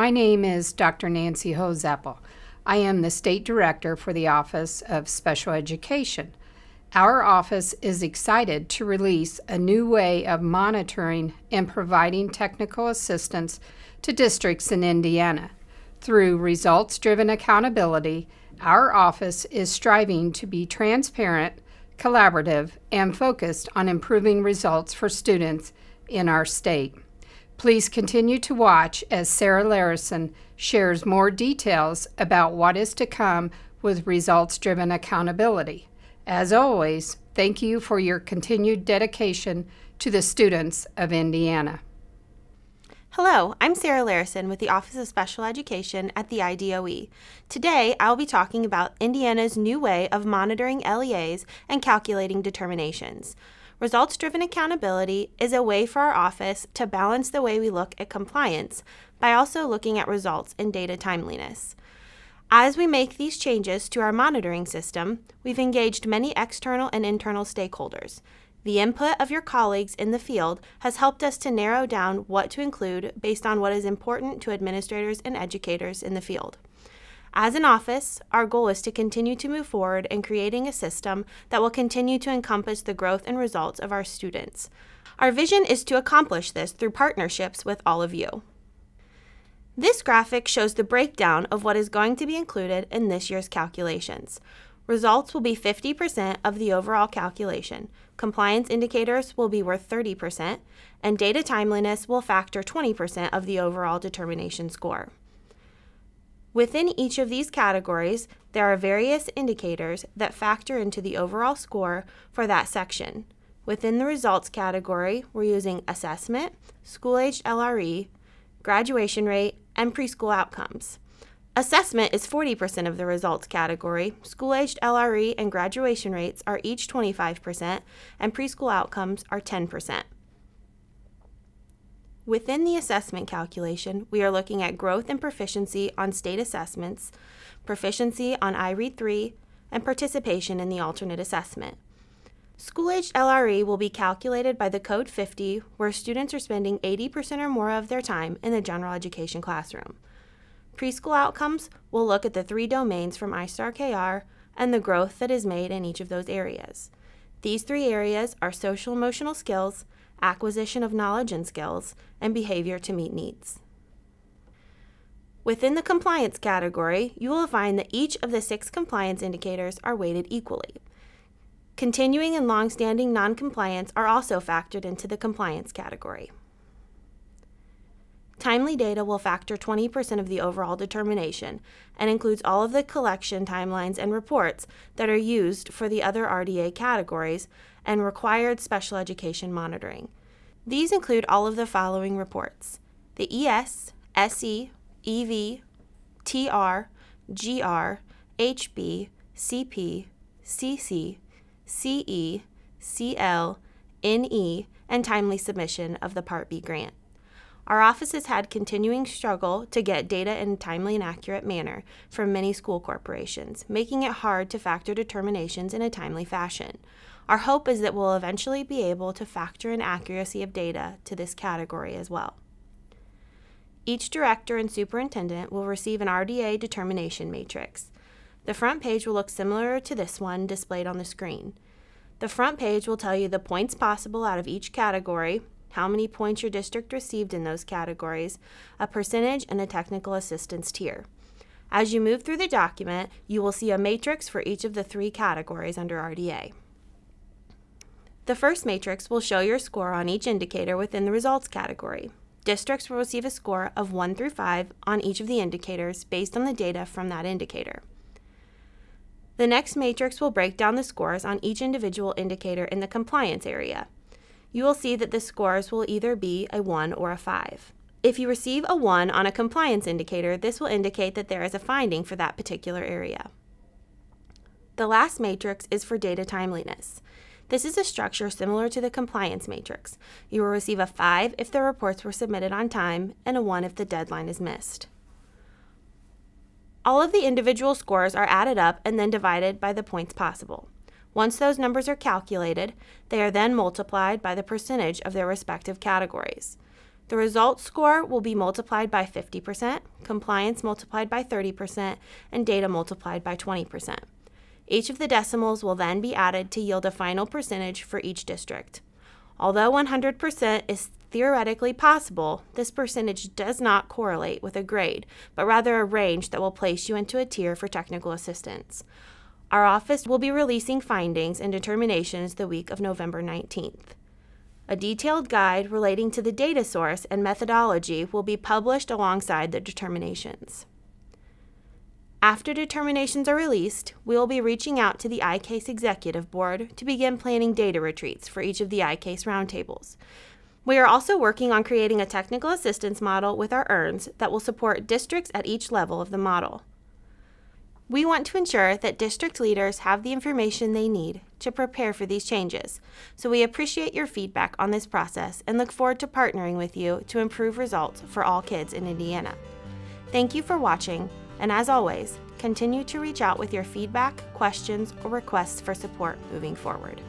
My name is Dr. Nancy Hozappel. I am the State Director for the Office of Special Education. Our office is excited to release a new way of monitoring and providing technical assistance to districts in Indiana. Through results-driven accountability, our office is striving to be transparent, collaborative, and focused on improving results for students in our state. Please continue to watch as Sarah Larison shares more details about what is to come with results-driven accountability. As always, thank you for your continued dedication to the students of Indiana. Hello, I'm Sarah Larison with the Office of Special Education at the IDOE. Today, I'll be talking about Indiana's new way of monitoring LEAs and calculating determinations. Results-driven accountability is a way for our office to balance the way we look at compliance by also looking at results and data timeliness. As we make these changes to our monitoring system, we've engaged many external and internal stakeholders. The input of your colleagues in the field has helped us to narrow down what to include based on what is important to administrators and educators in the field. As an office, our goal is to continue to move forward in creating a system that will continue to encompass the growth and results of our students. Our vision is to accomplish this through partnerships with all of you. This graphic shows the breakdown of what is going to be included in this year's calculations. Results will be 50% of the overall calculation, compliance indicators will be worth 30%, and data timeliness will factor 20% of the overall determination score. Within each of these categories, there are various indicators that factor into the overall score for that section. Within the results category, we're using assessment, school-aged LRE, graduation rate, and preschool outcomes. Assessment is 40% of the results category, school-aged LRE and graduation rates are each 25%, and preschool outcomes are 10%. Within the assessment calculation, we are looking at growth and proficiency on state assessments, proficiency on IREAD 3, and participation in the alternate assessment. School-aged LRE will be calculated by the Code 50, where students are spending 80% or more of their time in the general education classroom. Preschool outcomes will look at the 3 domains from ISTAR-KR and the growth that is made in each of those areas. These 3 areas are social-emotional skills, acquisition of knowledge and skills, and behavior to meet needs. Within the compliance category, you will find that each of the 6 compliance indicators are weighted equally. Continuing and long-standing non-compliance are also factored into the compliance category. Timely data will factor 20% of the overall determination and includes all of the collection timelines and reports that are used for the other RDA categories and required special education monitoring. These include all of the following reports: the ES, SE, EV, TR, GR, HB, CP, CC, CE, CL, NE, and timely submission of the Part B grant. Our office has had continuing struggle to get data in a timely and accurate manner from many school corporations, making it hard to factor determinations in a timely fashion. Our hope is that we'll eventually be able to factor in accuracy of data to this category as well. Each director and superintendent will receive an RDA determination matrix. The front page will look similar to this one displayed on the screen. The front page will tell you the points possible out of each category, how many points your district received in those categories, a percentage, and a technical assistance tier. As you move through the document, you will see a matrix for each of the 3 categories under RDA. The first matrix will show your score on each indicator within the results category. Districts will receive a score of 1 through 5 on each of the indicators based on the data from that indicator. The next matrix will break down the scores on each individual indicator in the compliance area. You will see that the scores will either be a 1 or a 5. If you receive a 1 on a compliance indicator, this will indicate that there is a finding for that particular area. The last matrix is for data timeliness. This is a structure similar to the compliance matrix. You will receive a 5 if the reports were submitted on time and a 1 if the deadline is missed. All of the individual scores are added up and then divided by the points possible. Once those numbers are calculated, they are then multiplied by the percentage of their respective categories. The results score will be multiplied by 50%, compliance multiplied by 30%, and data multiplied by 20%. Each of the decimals will then be added to yield a final percentage for each district. Although 100% is theoretically possible, this percentage does not correlate with a grade, but rather a range that will place you into a tier for technical assistance. Our office will be releasing findings and determinations the week of November 19th. A detailed guide relating to the data source and methodology will be published alongside the determinations. After determinations are released, we will be reaching out to the iCase Executive Board to begin planning data retreats for each of the iCase roundtables. We are also working on creating a technical assistance model with our EARNs that will support districts at each level of the model. We want to ensure that district leaders have the information they need to prepare for these changes, so we appreciate your feedback on this process and look forward to partnering with you to improve results for all kids in Indiana. Thank you for watching, and as always, continue to reach out with your feedback, questions, or requests for support moving forward.